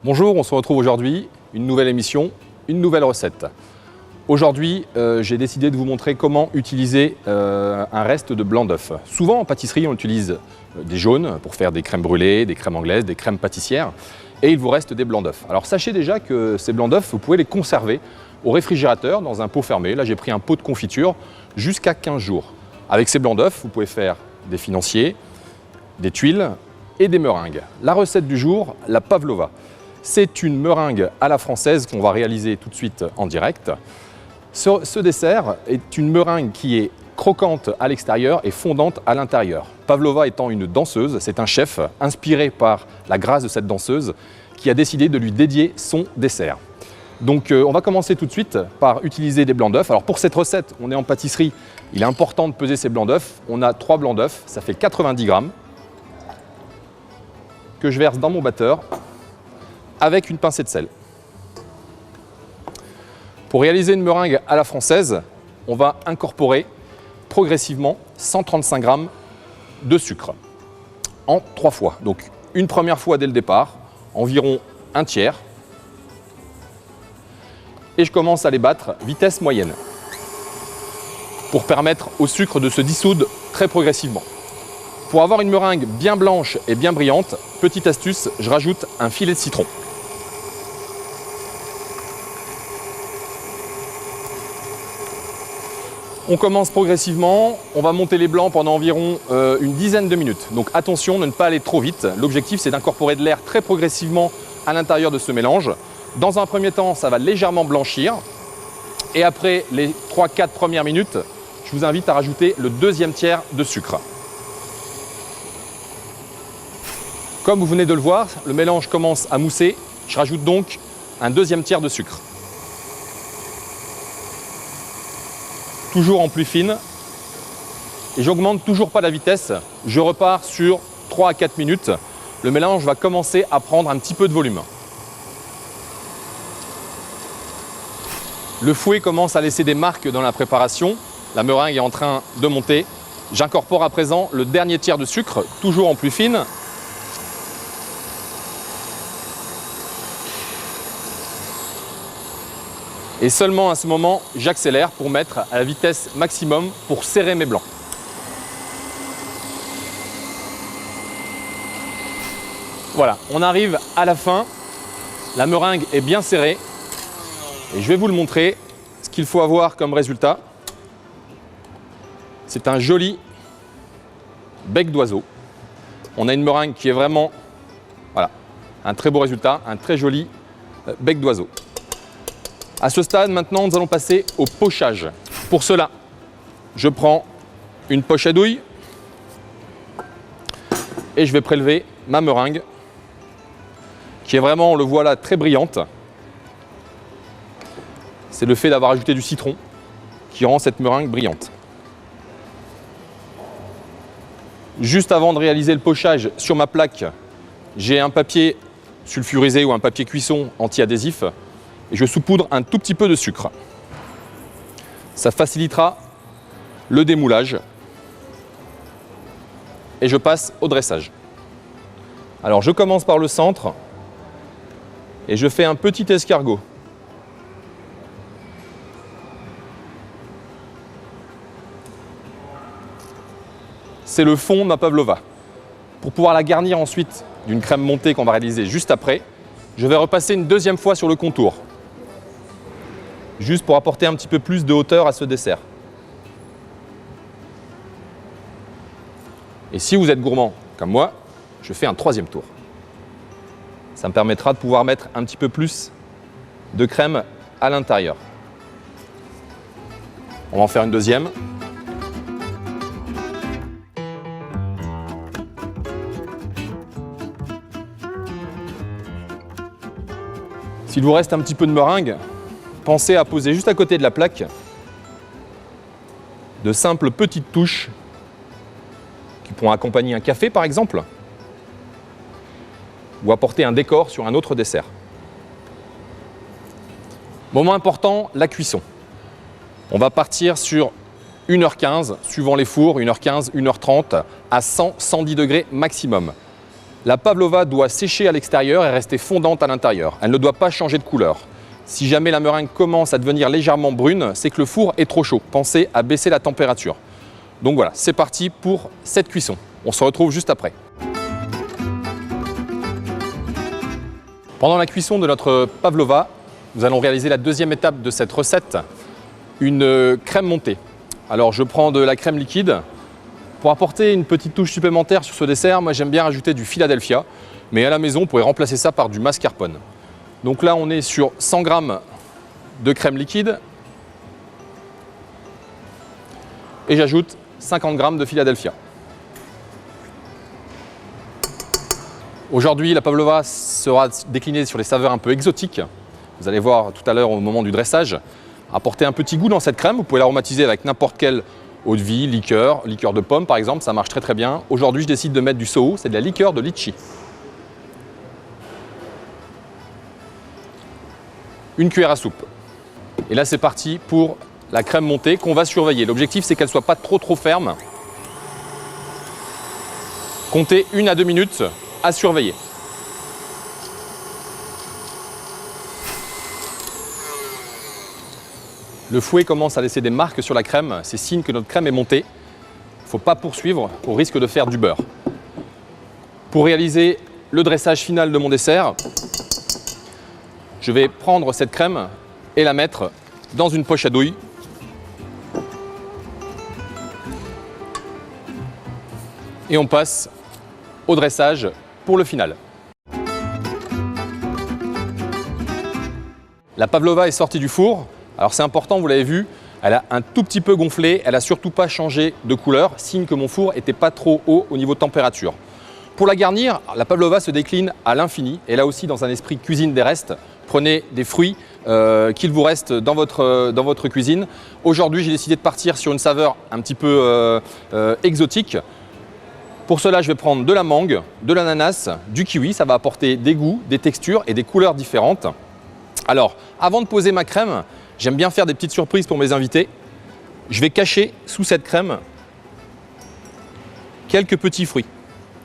Bonjour, on se retrouve aujourd'hui, une nouvelle émission, une nouvelle recette. Aujourd'hui, j'ai décidé de vous montrer comment utiliser un reste de blanc d'œuf. Souvent en pâtisserie, on utilise des jaunes pour faire des crèmes brûlées, des crèmes anglaises, des crèmes pâtissières, et il vous reste des blancs d'œuf. Alors sachez déjà que ces blancs d'œuf, vous pouvez les conserver au réfrigérateur dans un pot fermé. Là, j'ai pris un pot de confiture jusqu'à 15 jours. Avec ces blancs d'œuf, vous pouvez faire des financiers, des tuiles et des meringues. La recette du jour, la pavlova. C'est une meringue à la française qu'on va réaliser tout de suite en direct. Ce dessert est une meringue qui est croquante à l'extérieur et fondante à l'intérieur. Pavlova étant une danseuse, c'est un chef inspiré par la grâce de cette danseuse qui a décidé de lui dédier son dessert. Donc on va commencer tout de suite par utiliser des blancs d'œufs. Alors pour cette recette, on est en pâtisserie, il est important de peser ces blancs d'œufs. On a 3 blancs d'œufs, ça fait 90 grammes que je verse dans mon batteur avec une pincée de sel. Pour réaliser une meringue à la française, on va incorporer progressivement 135 grammes de sucre en 3 fois. Donc une première fois dès le départ, environ un tiers. Et je commence à les battre vitesse moyenne pour permettre au sucre de se dissoudre très progressivement. Pour avoir une meringue bien blanche et bien brillante, petite astuce, je rajoute un filet de citron. On commence progressivement, on va monter les blancs pendant environ une dizaine de minutes. Donc attention de ne pas aller trop vite. L'objectif, c'est d'incorporer de l'air très progressivement à l'intérieur de ce mélange. Dans un premier temps, ça va légèrement blanchir. Et après les 3-4 premières minutes, je vous invite à rajouter le deuxième tiers de sucre. Comme vous venez de le voir, le mélange commence à mousser. Je rajoute donc un deuxième tiers de sucre. Toujours en plus fine. Et j'augmente toujours pas la vitesse. Je repars sur 3 à 4 minutes. Le mélange va commencer à prendre un petit peu de volume. Le fouet commence à laisser des marques dans la préparation. La meringue est en train de monter. J'incorpore à présent le dernier tiers de sucre, toujours en plus fine. Et seulement à ce moment, j'accélère pour mettre à la vitesse maximum pour serrer mes blancs. Voilà, on arrive à la fin. La meringue est bien serrée. Et je vais vous le montrer. Ce qu'il faut avoir comme résultat, c'est un joli bec d'oiseau. On a une meringue qui est vraiment, voilà, un très beau résultat, un très joli bec d'oiseau. À ce stade, maintenant, nous allons passer au pochage. Pour cela, je prends une poche à douille et je vais prélever ma meringue qui est vraiment, on le voit là, très brillante. C'est le fait d'avoir ajouté du citron qui rend cette meringue brillante. Juste avant de réaliser le pochage, sur ma plaque, j'ai un papier sulfurisé ou un papier cuisson anti-adhésif. Et je saupoudre un tout petit peu de sucre. Ça facilitera le démoulage. Et je passe au dressage. Alors je commence par le centre et je fais un petit escargot. C'est le fond de ma pavlova. Pour pouvoir la garnir ensuite d'une crème montée qu'on va réaliser juste après, je vais repasser une deuxième fois sur le contour. Juste pour apporter un petit peu plus de hauteur à ce dessert. Et si vous êtes gourmand comme moi, je fais un troisième tour. Ça me permettra de pouvoir mettre un petit peu plus de crème à l'intérieur. On va en faire une deuxième. S'il vous reste un petit peu de meringue, pensez à poser juste à côté de la plaque de simples petites touches qui pourront accompagner un café par exemple ou apporter un décor sur un autre dessert. Moment important, la cuisson. On va partir sur 1h15, suivant les fours, 1h15, 1h30 à 100-110 degrés maximum. La pavlova doit sécher à l'extérieur et rester fondante à l'intérieur. Elle ne doit pas changer de couleur. Si jamais la meringue commence à devenir légèrement brune, c'est que le four est trop chaud. Pensez à baisser la température. Donc voilà, c'est parti pour cette cuisson. On se retrouve juste après. Pendant la cuisson de notre pavlova, nous allons réaliser la deuxième étape de cette recette, une crème montée. Alors je prends de la crème liquide. Pour apporter une petite touche supplémentaire sur ce dessert, moi j'aime bien rajouter du Philadelphia, mais à la maison, on pourrait remplacer ça par du mascarpone. Donc là, on est sur 100 g de crème liquide et j'ajoute 50 g de Philadelphia. Aujourd'hui, la pavlova sera déclinée sur des saveurs un peu exotiques. Vous allez voir tout à l'heure au moment du dressage. Apporter un petit goût dans cette crème, vous pouvez l'aromatiser avec n'importe quelle eau-de-vie, liqueur de pomme par exemple, ça marche très très bien. Aujourd'hui, je décide de mettre du soho, c'est de la liqueur de litchi. Une cuillère à soupe. Et là, c'est parti pour la crème montée qu'on va surveiller. L'objectif, c'est qu'elle ne soit pas trop ferme. Comptez 1 à 2 minutes à surveiller. Le fouet commence à laisser des marques sur la crème, c'est signe que notre crème est montée. Il ne faut pas poursuivre au risque de faire du beurre. Pour réaliser le dressage final de mon dessert, je vais prendre cette crème et la mettre dans une poche à douille. Et on passe au dressage pour le final. La pavlova est sortie du four. Alors c'est important, vous l'avez vu, elle a un tout petit peu gonflé, elle n'a surtout pas changé de couleur, signe que mon four n'était pas trop haut au niveau de température. Pour la garnir, la pavlova se décline à l'infini, et là aussi dans un esprit cuisine des restes. Prenez des fruits qu'il vous reste dans votre cuisine. Aujourd'hui, j'ai décidé de partir sur une saveur un petit peu exotique. Pour cela, je vais prendre de la mangue, de l'ananas, du kiwi, ça va apporter des goûts, des textures et des couleurs différentes. Alors, avant de poser ma crème, j'aime bien faire des petites surprises pour mes invités. Je vais cacher sous cette crème quelques petits fruits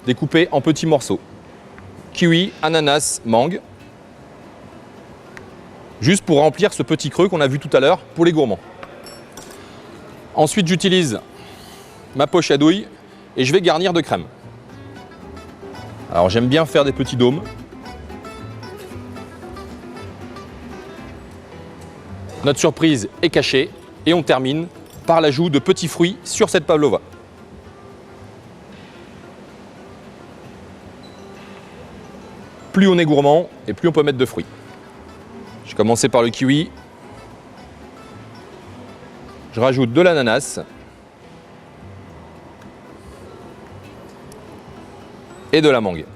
découpés en petits morceaux. Kiwi, ananas, mangue. Juste pour remplir ce petit creux qu'on a vu tout à l'heure pour les gourmands. Ensuite, j'utilise ma poche à douille et je vais garnir de crème. Alors, j'aime bien faire des petits dômes. Notre surprise est cachée et on termine par l'ajout de petits fruits sur cette pavlova. Plus on est gourmand et plus on peut mettre de fruits. Je vais commencer par le kiwi. Je rajoute de l'ananas. Et de la mangue.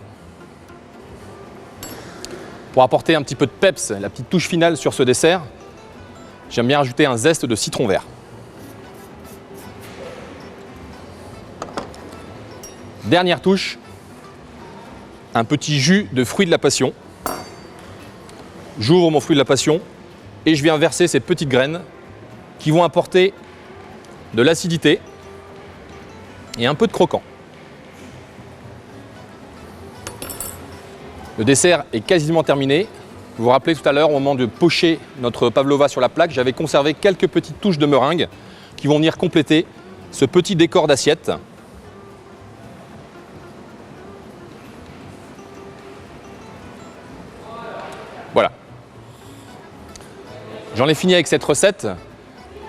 Pour apporter un petit peu de peps, la petite touche finale sur ce dessert, j'aime bien ajouter un zeste de citron vert. Dernière touche, un petit jus de fruit de la passion. J'ouvre mon fruit de la passion et je viens verser ces petites graines qui vont apporter de l'acidité et un peu de croquant. Le dessert est quasiment terminé. Vous vous rappelez tout à l'heure, au moment de pocher notre pavlova sur la plaque, j'avais conservé quelques petites touches de meringue qui vont venir compléter ce petit décor d'assiette. Voilà. J'en ai fini avec cette recette.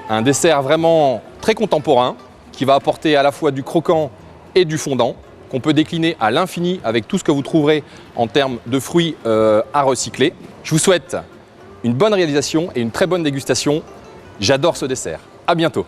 Un dessert vraiment très contemporain qui va apporter à la fois du croquant et du fondant, qu'on peut décliner à l'infini avec tout ce que vous trouverez en termes de fruits à recycler. Je vous souhaite une bonne réalisation et une très bonne dégustation. J'adore ce dessert. À bientôt.